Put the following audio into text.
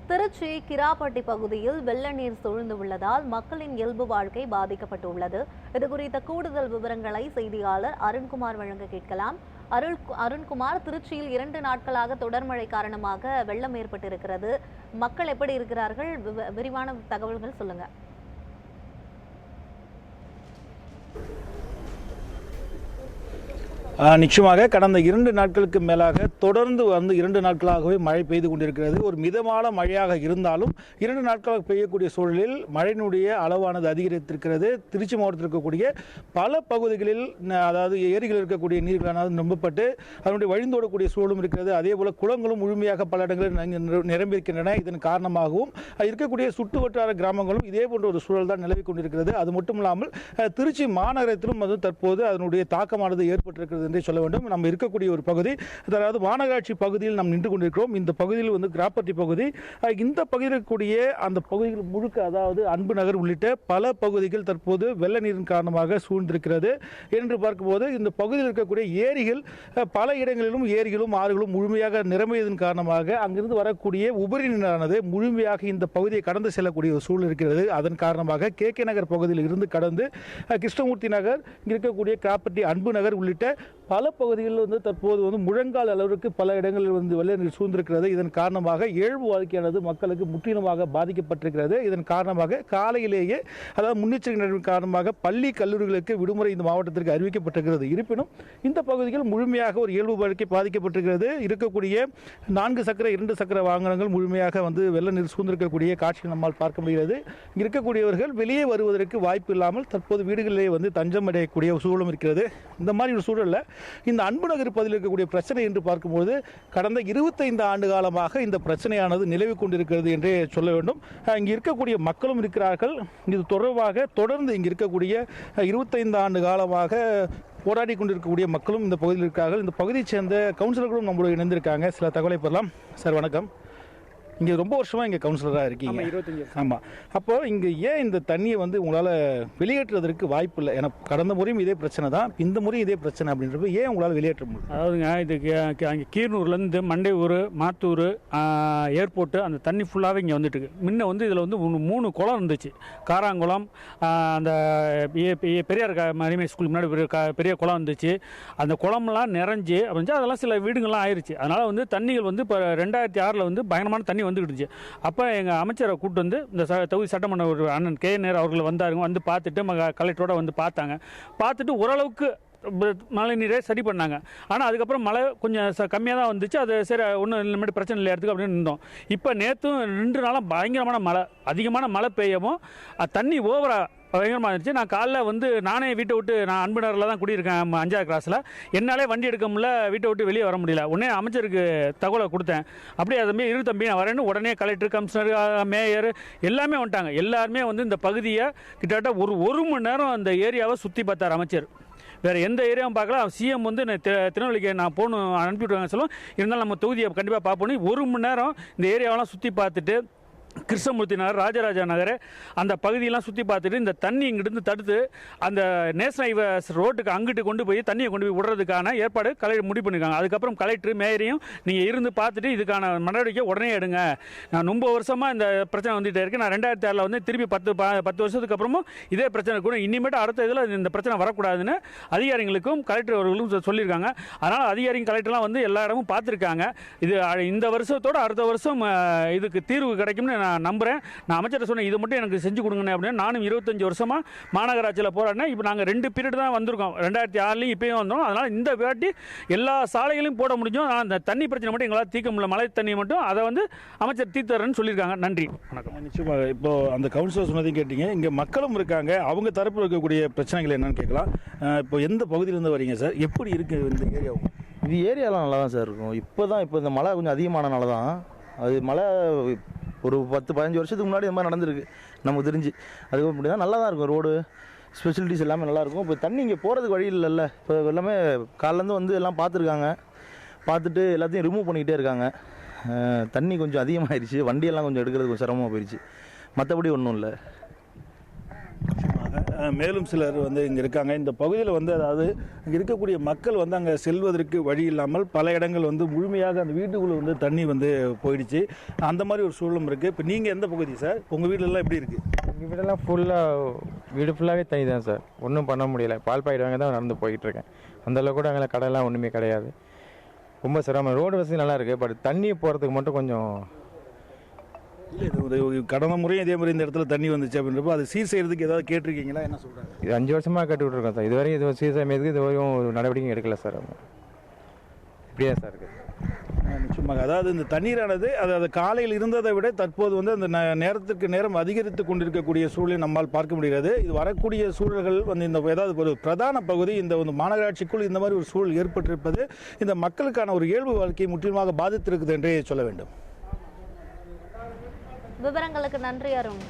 திருச்சி கிராப்பட்டி பகுதியில் வெள்ள நீர் சூழ்ந்து உள்ளதால் மக்களின் இயல்பு வாழ்க்கை பாதிக்கப்பட்டுள்ளது. இதுகுறித்த கூடுதல் விவரங்களை செய்தியாளர் அருண்குமார் வழங்க கேட்கலாம். அருண்குமார், திருச்சியில் 2 நாட்களாக தொடர் மழை காரணமாக வெள்ளம் ஏற்பட்டிருக்கிறது. மக்கள் எப்படி இருக்கிறார்கள்? விரிவான தகவல்கள் சொல்லுங்க. நிச்சயமாக கடந்த 2 நாட்களுக்கு மேலாக தொடர்ந்து 2 நாட்களாகவே மழை பெய்து கொண்டிருக்கிறது. ஒரு மிதமான மழையாக இருந்தாலும் 2 நாட்களாக பெய்யக்கூடிய சூழலில் மழையினுடைய அளவானது அதிகரித்திருக்கிறது. திருச்சி மாவட்டத்தில் இருக்கக்கூடிய பல பகுதிகளில் அதாவது ஏரிகள் இருக்கக்கூடிய நீர்களானது நம்பப்பட்டு அதனுடைய வழிந்தோடக்கூடிய சூழலும் இருக்கிறது. அதே போல குளங்களும் முழுமையாக பல இடங்களில் நிரம்பியிருக்கின்றன. இதன் காரணமாகவும் இருக்கக்கூடிய சுற்று வட்டார கிராமங்களும் இதே போன்ற ஒரு சூழல் தான் நிலவி கொண்டிருக்கிறது. அது மட்டும் இல்லாமல் திருச்சி மாநகரத்திலும் தற்போது அதனுடைய தாக்கமானது ஏற்பட்டிருக்கிறது என்றே சொல்ல வேண்டும். நம்ம இருக்கக்கூடிய ஒரு பகுதி, அதாவது மாநகராட்சி பகுதியில் நாம் நின்று கொண்டிருக்கிறோம். இந்த பகுதியில் கிராப்பட்டி பகுதி. இந்த பகுதியில் இருக்கக்கூடிய அந்த பகுதிகள் முழுக்க, அதாவது அன்பு நகர் உள்ளிட்ட பல பகுதிகள் தற்போது வெள்ள நீரின் காரணமாக சூழ்ந்திருக்கிறது என்று பார்க்கும்போது இந்த பகுதியில் இருக்கக்கூடிய ஏரிகள் பல இடங்களிலும் ஏரிகளும் ஆறுகளும் முழுமையாக நிரம்பியதன் காரணமாக அங்கிருந்து வரக்கூடிய உபரி நீரானது முழுமையாக இந்த பகுதியை கடந்து செல்லக்கூடிய ஒரு சூழல் இருக்கிறது. அதன் காரணமாக KK நகர் பகுதியில் இருந்து கடந்து கிருஷ்ணமூர்த்தி நகர், இருக்கக்கூடிய கிராப்பட்டி அன்பு நகர் உள்ளிட்ட பல பகுதிகளில் தற்போது முழங்கால் அளவிற்கு பல இடங்களில் வெள்ள நீர் சூழ்ந்திருக்கிறது. இதன் காரணமாக இயல்பு வாழ்க்கையானது மக்களுக்கு முற்றிலுமாக பாதிக்கப்பட்டிருக்கிறது. இதன் காரணமாக காலையிலேயே, அதாவது முன்னெச்சரிக்கை நடவடிக்கை காரணமாக பள்ளி கல்லூரிகளுக்கு விடுமுறை இந்த மாவட்டத்திற்கு அறிவிக்கப்பட்டிருக்கிறது. இருப்பினும் இந்த பகுதிகள் முழுமையாக ஒரு இயல்பு வாழ்க்கை பாதிக்கப்பட்டிருக்கிறது. இருக்கக்கூடிய 4 சக்கர 2 சக்கர வாகனங்கள் முழுமையாக வெள்ள நீர் சூழ்ந்திருக்கக்கூடிய காட்சியை நம்மால் பார்க்க முடிகிறது. இருக்கக்கூடியவர்கள் வெளியே வருவதற்கு வாய்ப்பு இல்லாமல் தற்போது வீடுகளிலே தஞ்சம் அடையக்கூடிய சூழலும் இருக்கிறது. இந்த மாதிரி ஒரு சூழலில் இந்த அன்பு நகர் பகுதியில் இருக்கக்கூடிய பிரச்சனை என்று பார்க்கும்போது கடந்த 25 ஆண்டு காலமாக இந்த பிரச்சனையானது நிலவி கொண்டிருக்கிறது என்றே சொல்ல வேண்டும். இங்கு இருக்கக்கூடிய மக்களும் இருக்கிறார்கள். இது தொடர்பாக தொடர்ந்து இங்கு இருக்கக்கூடிய 25 ஆண்டு காலமாக போராடி கொண்டிருக்கக்கூடிய மக்களும் இந்த பகுதியில் இருக்கிறார்கள். இந்த பகுதியை சேர்ந்த கவுன்சிலர்களும் நம்மளோட இணைந்திருக்காங்க. சில தகவலை பெறலாம். சார் வணக்கம். இங்கே ரொம்ப வருஷமாக இங்கே கவுன்சிலராக இருக்கீங்க. 25. ஆமாம். அப்போ இங்கே ஏன் இந்த தண்ணியை உங்களால் வெளியேற்றுவதற்கு வாய்ப்பு இல்லை? ஏன்னா கடந்த முறையும் இதே பிரச்சனை தான், இந்த முறையும் இதே பிரச்சனை அப்படின்றப்ப ஏன் உங்களால் வெளியேற்ற முடியும்? அதாவதுங்க, இது அங்கே கீரனூர்லேருந்து மண்டையூர், மாத்தூர், ஏர்போர்ட்டு அந்த தண்ணி ஃபுல்லாகவே இங்கே வந்துட்டு இருக்கு. முன்ன இதில் 3 குளம் இருந்துச்சு. காராங்குளம், அந்த பெரியார் மணிமேல் ஸ்கூல் முன்னாடி பெரிய குளம் இருந்துச்சு. அந்த குளம்லாம் நிறைஞ்சு அப்படிஞ்சு அதெல்லாம் சில வீடுங்கள்லாம் ஆயிடுச்சு. அதனால் தண்ணிகள் இப்போ 2006 பயங்கரமான தண்ணி வந்துக்கிட்டு இருந்துச்சு. அப்போ எங்கள் அமைச்சரை கூப்பிட்டு இந்த தொகுதி சட்டமன்ற ஒரு அண்ணன் KN அவர்கள் வந்தாருங்க. பார்த்துட்டு கலெக்டரோட பார்த்தாங்க. பார்த்துட்டு ஓரளவுக்கு மழை நீரை சரி பண்ணாங்க. ஆனால் அதுக்கப்புறம் மழை கொஞ்சம் கம்மியாக தான் வந்துச்சு. அது சரி, ஒன்றும் இனிமேட்டு பிரச்சனை இல்லை எடுத்துக்க அப்படின்னு இருந்தோம். இப்போ நேற்றும் 2 நாளாக பயங்கரமான மழை, அதிகமான மழை பெய்யவும் தண்ணி ஓவராக பயங்கரமாக இருந்துச்சு. நான் காலைல நானே வீட்டை விட்டு, நான் அன்பு நகரில் தான் குடியிருக்கேன், 5ஆவது கிராஸில். என்னாலே வண்டி எடுக்க முடியல, வீட்டை விட்டு வெளியே வர முடியல. உடனே அமைச்சருக்கு தகவலை கொடுத்தேன். அப்படியே அதுமாரி இரு தம்பி நான் வரேன்னு உடனே கலெக்டர், கமிஷனர், மேயர் எல்லாமே வந்துட்டாங்க. எல்லாருமே இந்த பகுதியை கிட்டத்தட்ட ஒரு மணி நேரம் அந்த ஏரியாவை சுற்றி பார்த்தார் அமைச்சர். வேறு எந்த ஏரியாவும் பார்க்கல. சிஎம் திருநெல்வேலிக்கு நான் போகணும் அனுப்பிவிடுவாங்க சொல்லுவோம். இருந்தாலும் நம்ம தொகுதியை கண்டிப்பாக பார்ப்போம். 1 மணி நேரம் இந்த ஏரியாவெல்லாம் சுற்றி பார்த்துட்டு கிருஷ்ணமூர்த்தி நகர், ராஜராஜா நகர் அந்த பகுதியெல்லாம் சுற்றி பார்த்துட்டு இந்த தண்ணி இங்கிட்டு தடுத்து அந்த நேஷனல் ஹைவே ரோட்டுக்கு அங்கிட்டு கொண்டு போய் தண்ணியை கொண்டு போய் விடுறதுக்கான ஏற்பாடு கலெக்டர் முடிவு பண்ணியிருக்காங்க. அதுக்கப்புறம் கலெக்டர், மேயரையும் நீங்கள் இருந்து பார்த்துட்டு இதுக்கான நடவடிக்கை உடனே எடுங்க. நான் ரொம்ப வருஷமாக இந்த பிரச்சனை வந்துகிட்டே இருக்கு. நான் 2006 திருப்பி 10 வருஷத்துக்கு அப்புறமும் இதே பிரச்சனை கூட இனிமேட்டு அடுத்த இதில் இந்த பிரச்சனை வரக்கூடாதுன்னு அதிகாரிகளுக்கும் கலெக்டர் அவர்களும் சொல்லியிருக்காங்க. அதனால் அதிகாரிகள் கலெக்டர்லாம் எல்லா இடமும் பார்த்துருக்காங்க. இது இந்த வருஷத்தோடு அடுத்த வருஷம் இதுக்கு தீர்வு கிடைக்கும்னு நான் நம்புகிறேன். நான் அமைச்சர் சொன்னேன், இது மட்டும் எனக்கு செஞ்சு கொடுங்க அப்படின்னு. நானும் 25 வருஷமாக மாநகராட்சியில் போராடினேன். இப்போ நாங்கள் 2 பீரியட் தான் வந்திருக்கோம். 2006 இப்பயும் வந்தோம். அதனால் இந்த வாட்டி எல்லா சாலைகளையும் போட முடியும். ஆனால் அந்த தண்ணி பிரச்சனை மட்டும் எங்களால் தீர்க்க முடியல. மழை தண்ணி மட்டும் அதை அமைச்சர் தீர்த்தரன்னு சொல்லியிருக்காங்க. நன்றி, வணக்கம். நிச்சயமாக இப்போ அந்த கவுன்சிலர் சொன்னதையும் கேட்டீங்க. இங்கே மக்களும் இருக்காங்க. அவங்க தரப்பில் இருக்கக்கூடிய பிரச்சனைகள் என்னன்னு கேட்கலாம். இப்போ எந்த பகுதியிலேருந்து வரீங்க சார்? எப்படி இருக்குது இந்த ஏரியாவும்? இது ஏரியாலாம் நல்லா தான் சார் இருக்கும். இப்போ இந்த மழை கொஞ்சம் அதிகமானனால தான். அது மழை ஒரு 10-15 வருஷத்துக்கு முன்னாடி இந்த மாதிரி நடந்திருக்கு நமக்கு தெரிஞ்சு. அதுக்கு அப்படி தான் நல்லா தான் இருக்கும். ரோடு ஸ்பெசிலிட்டிஸ் எல்லாமே நல்லாயிருக்கும். இப்போ தண்ணி இங்கே போகிறதுக்கு வழி இல்லைல்ல. இப்போ எல்லாமே காலையிலேருந்து எல்லாம் பார்த்துருக்காங்க. பார்த்துட்டு எல்லாத்தையும் ரிமூவ் பண்ணிக்கிட்டே இருக்காங்க. தண்ணி கொஞ்சம் அதிகமாகிடுச்சு. வண்டியெல்லாம் கொஞ்சம் எடுக்கிறது கொஞ்சம் சிரமமாக போயிடுச்சு. மற்றபடி ஒன்றும் இல்லை. மேலும் சிலர் வந்து இங்கே இருக்காங்க. இந்த பகுதியில் வந்து அதாவது இங்கே இருக்கக்கூடிய மக்கள் வந்து அங்கே செல்வதற்கு வழி இல்லாமல் பல இடங்கள் வந்து முழுமையாக அந்த வீட்டுக்குள்ளே வந்து தண்ணி வந்து போயிடுச்சு. அந்த மாதிரி ஒரு சூழலும் இருக்குது. இப்போ நீங்கள் எந்த பகுதி சார்? உங்கள் வீடெல்லாம் எப்படி இருக்குது? எங்கள் வீடெல்லாம் வீடு ஃபுல்லாகவே தண்ணி தான் சார். ஒன்றும் பண்ண முடியல. பால் பாக்கெட் வாங்க தான் நடந்து போய்கிட்டு இருக்கேன். அந்தளவு கூட அங்கே கடையெல்லாம் ஒன்றுமே கிடையாது. ரொம்ப சிரமம். ரோடு வசதி நல்லா இருக்குது. பட் தண்ணி போகிறதுக்கு மட்டும் கொஞ்சம் இல்லை, இது கடந்த முறையும் இதே மாதிரி இந்த இடத்துல தண்ணி வந்துச்சு அப்படின்றப்போ அது சீர் செய்கிறதுக்கு ஏதாவது கேட்டிருக்கீங்களா? என்ன சொல்கிறாங்க? இது 5 வருஷமாக கட்டி விட்ருக்கோம் சார். இதுவரையும் இது சீசமயத்துக்கு இதுவரையும் ஒரு நடவடிக்கை எடுக்கல சார். அவங்க இப்படியே தான் சார் இருக்குது. நிச்சயமாக. அதாவது இந்த தண்ணீரானது அது காலையில் இருந்ததை விட தற்போது வந்து அந்த நேரத்திற்கு நேரம் அதிகரித்து கொண்டிருக்கக்கூடிய சூழலை நம்மால் பார்க்க முடிகிறது. இது வரக்கூடிய சூழல்கள் வந்து இந்த ஏதாவது ஒரு பிரதான பகுதி இந்த வந்து மாநகராட்சிக்குள் இந்த மாதிரி ஒரு சூழல் ஏற்பட்டிருப்பது இந்த மக்களுக்கான ஒரு இயல்பு வாழ்க்கையை முற்றிலுமாக பாதித்திருக்குது என்றே சொல்ல வேண்டும். விவரங்களுக்கு நன்றி அருண்.